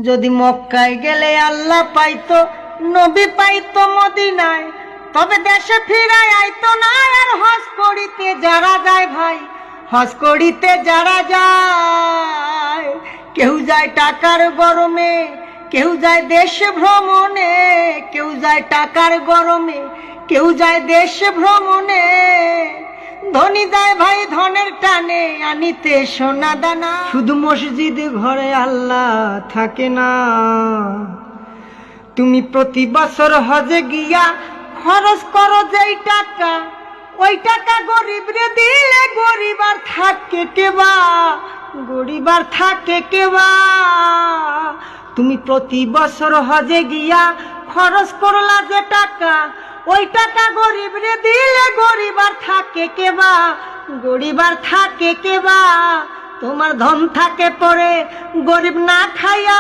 যদি মক্কায় গেলে আল্লাহ পাইতো, নবী পাইতো মদিনায়, তবে দেশে ফিরায় আইতো না। আর হজ করিতে যারা যায় ভাই, হজ করিতে যারা যায়, কেউ যায় টাকার গরমে, কেউ যায় দেশ ভ্রমণে, কেউ যায় টাকার গরমে, কেউ যায় দেশ ভ্রমণে। ধনী যায় ভাই ধনের টানে আনিতে সোনা দানা। শুধু মসজিদ ঘরে আল্লাহ থাকে না। তুমি প্রতি বছর হজে গিয়া খরচ করো যেই টাকা, ওই টাকা গরিব রে দিলে গরিব আর থাকে কেবা, গরিব আর থাকে কেবা। তুমি প্রতি বছর হজে গিয়া খরচ করলা যে টাকা, ওই টাকা গরিব রে দিলে গরিব আর থাকে কেবা, গরিব আর থাকে কেবা। তোমার ধন থাকে পরে গরিব না খাইয়া